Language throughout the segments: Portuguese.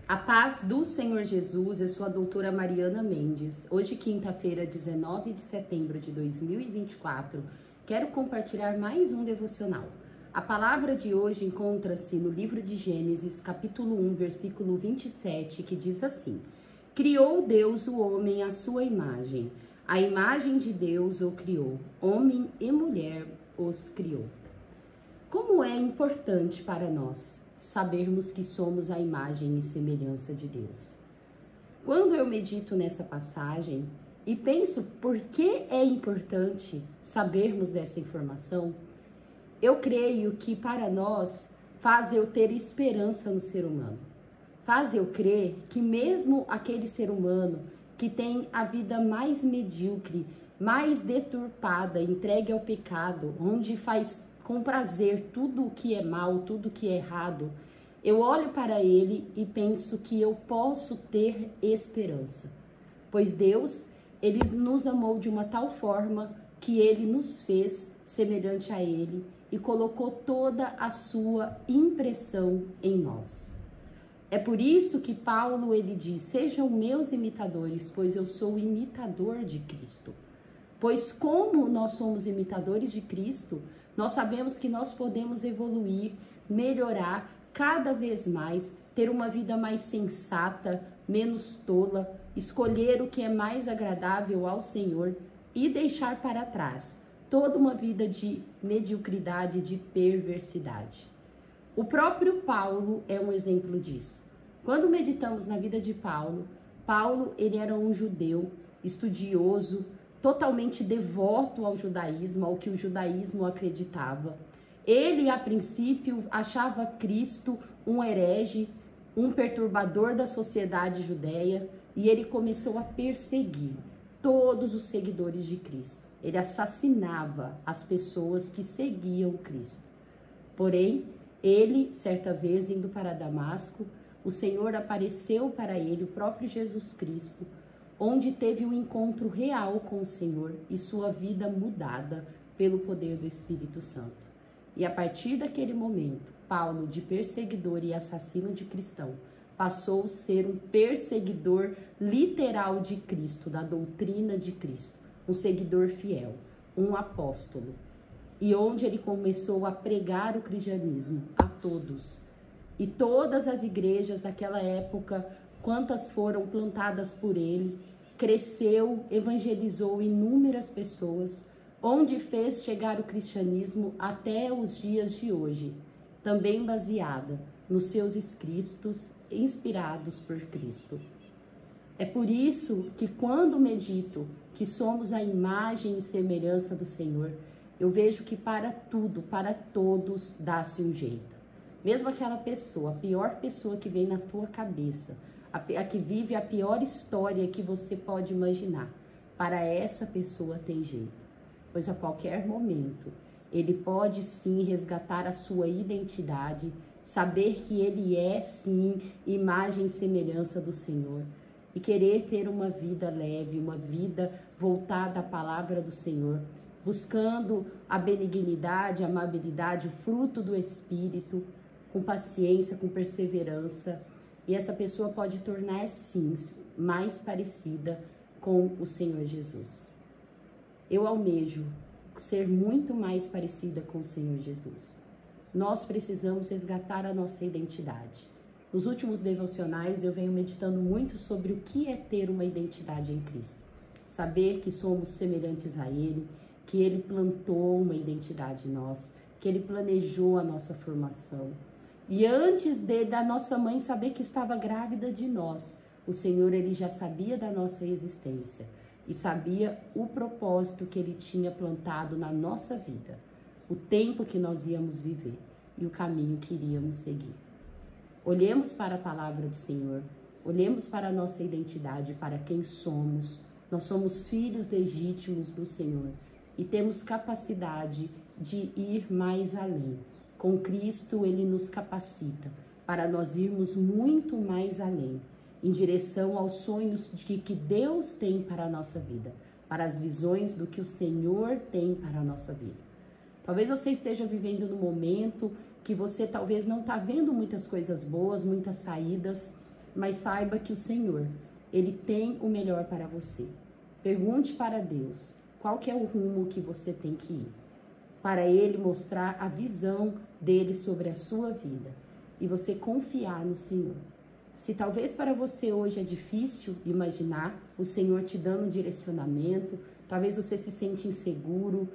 A paz do Senhor Jesus, eu sou a doutora Mariana Mendes. Hoje, quinta-feira, 19 de setembro de 2024, quero compartilhar mais um devocional. A palavra de hoje encontra-se no livro de Gênesis, capítulo 1, versículo 27, que diz assim: Criou Deus o homem à sua imagem. A imagem de Deus o criou. Homem e mulher os criou. Como é importante para nós sabermos que somos a imagem e semelhança de Deus. Quando eu medito nessa passagem e penso por que é importante sabermos dessa informação, eu creio que para nós faz eu ter esperança no ser humano. Faz eu crer que mesmo aquele ser humano que tem a vida mais medíocre, mais deturpada, entregue ao pecado, onde faz com prazer tudo o que é mal, tudo o que é errado, eu olho para ele e penso que eu posso ter esperança. Pois Deus, ele nos amou de uma tal forma que ele nos fez semelhante a ele e colocou toda a sua impressão em nós. É por isso que Paulo, ele diz: sejam meus imitadores, pois eu sou imitador de Cristo. Pois como nós somos imitadores de Cristo, nós sabemos que nós podemos evoluir, melhorar cada vez mais, ter uma vida mais sensata, menos tola, escolher o que é mais agradável ao Senhor e deixar para trás toda uma vida de mediocridade, de perversidade. O próprio Paulo é um exemplo disso. Quando meditamos na vida de Paulo, ele era um judeu estudioso, totalmente devoto ao judaísmo, ao que o judaísmo acreditava. Ele, a princípio, achava Cristo um herege, um perturbador da sociedade judeia, e ele começou a perseguir todos os seguidores de Cristo. Ele assassinava as pessoas que seguiam Cristo. Porém, ele, certa vez, indo para Damasco, o Senhor apareceu para ele, o próprio Jesus Cristo, onde teve um encontro real com o Senhor e sua vida mudada pelo poder do Espírito Santo. E a partir daquele momento, Paulo, de perseguidor e assassino de cristão, passou a ser um perseguidor literal de Cristo, da doutrina de Cristo, um seguidor fiel, um apóstolo. E onde ele começou a pregar o cristianismo a todos. E todas as igrejas daquela época, quantas foram plantadas por ele, cresceu, evangelizou inúmeras pessoas, onde fez chegar o cristianismo até os dias de hoje, também baseada nos seus escritos inspirados por Cristo. É por isso que quando medito que somos a imagem e semelhança do Senhor, eu vejo que para tudo, para todos, dá-se um jeito. Mesmo aquela pessoa, a pior pessoa que vem na tua cabeça, a que vive a pior história que você pode imaginar, para essa pessoa tem jeito. Pois a qualquer momento, ele pode sim resgatar a sua identidade, saber que ele é sim imagem e semelhança do Senhor e querer ter uma vida leve, uma vida voltada à palavra do Senhor, buscando a benignidade, a amabilidade, o fruto do Espírito, com paciência, com perseverança. E essa pessoa pode tornar sim mais parecida com o Senhor Jesus. Eu almejo ser muito mais parecida com o Senhor Jesus. Nós precisamos resgatar a nossa identidade. Nos últimos devocionais eu venho meditando muito sobre o que é ter uma identidade em Cristo. Saber que somos semelhantes a Ele, que Ele plantou uma identidade em nós, que Ele planejou a nossa formação. E antes da nossa mãe saber que estava grávida de nós, o Senhor, Ele já sabia da nossa existência. E sabia o propósito que ele tinha plantado na nossa vida, o tempo que nós íamos viver e o caminho que iríamos seguir. Olhemos para a palavra do Senhor, olhemos para a nossa identidade, para quem somos. Nós somos filhos legítimos do Senhor e temos capacidade de ir mais além. Com Cristo, ele nos capacita para nós irmos muito mais além, em direção aos sonhos que Deus tem para a nossa vida, para as visões do que o Senhor tem para a nossa vida. Talvez você esteja vivendo num momento que você talvez não está vendo muitas coisas boas, muitas saídas, mas saiba que o Senhor, Ele tem o melhor para você. Pergunte para Deus qual que é o rumo que você tem que ir, para Ele mostrar a visão dele sobre a sua vida e você confiar no Senhor. Se talvez para você hoje é difícil imaginar o Senhor te dando direcionamento, talvez você se sente inseguro,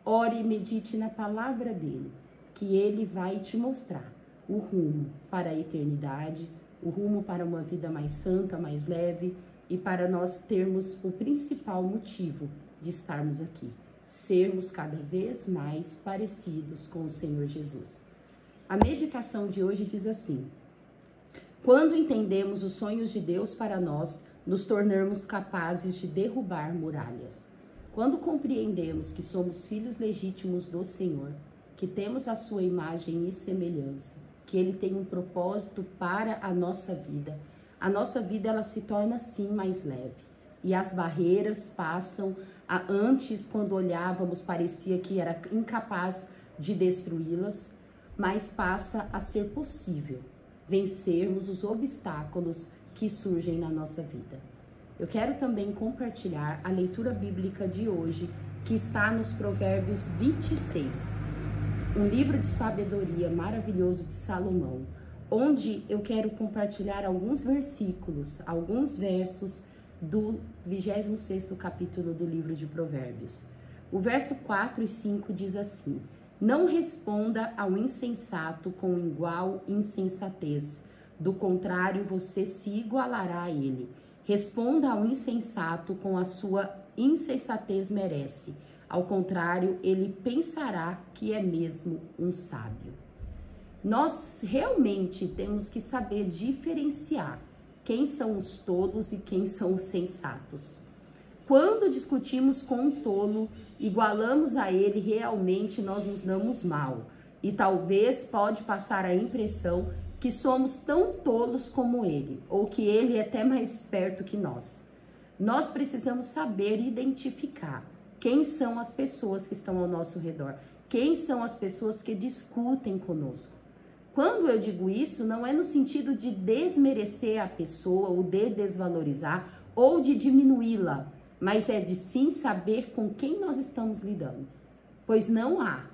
ore e medite na palavra dele, que ele vai te mostrar o rumo para a eternidade, o rumo para uma vida mais santa, mais leve e para nós termos o principal motivo de estarmos aqui, sermos cada vez mais parecidos com o Senhor Jesus. A meditação de hoje diz assim: quando entendemos os sonhos de Deus para nós, nos tornamos capazes de derrubar muralhas. Quando compreendemos que somos filhos legítimos do Senhor, que temos a sua imagem e semelhança, que Ele tem um propósito para a nossa vida ela se torna sim mais leve. E as barreiras passam. Antes, quando olhávamos, parecia que era incapaz de destruí-las, mas passa a ser possível vencermos os obstáculos que surgem na nossa vida. Eu quero também compartilhar a leitura bíblica de hoje, que está nos Provérbios 26, um livro de sabedoria maravilhoso de Salomão, onde eu quero compartilhar alguns versículos, alguns versos do 26º capítulo do livro de Provérbios. O verso 4 e 5 diz assim: não responda ao insensato com igual insensatez, do contrário você se igualará a ele. Responda ao insensato com a sua insensatez merece, ao contrário ele pensará que é mesmo um sábio. Nós realmente temos que saber diferenciar quem são os tolos e quem são os sensatos. Quando discutimos com um tolo, igualamos a ele, realmente nós nos damos mal. E talvez pode passar a impressão que somos tão tolos como ele, ou que ele é até mais esperto que nós. Nós precisamos saber identificar quem são as pessoas que estão ao nosso redor, quem são as pessoas que discutem conosco. Quando eu digo isso, não é no sentido de desmerecer a pessoa, ou de desvalorizar, ou de diminuí-la, mas é de sim saber com quem nós estamos lidando. Pois não há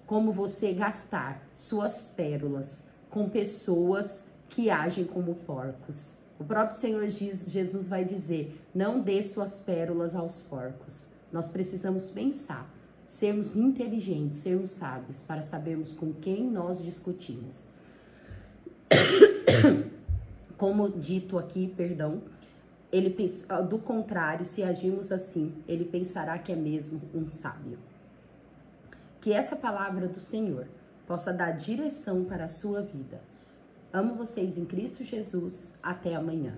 como você gastar suas pérolas com pessoas que agem como porcos. O próprio Senhor Jesus vai dizer: não dê suas pérolas aos porcos. Nós precisamos pensar, sermos inteligentes, sermos sábios, para sabermos com quem nós discutimos. Como dito aqui, ele pensa, do contrário, se agirmos assim, ele pensará que é mesmo um sábio. Que essa palavra do Senhor possa dar direção para a sua vida. Amo vocês em Cristo Jesus. Até amanhã.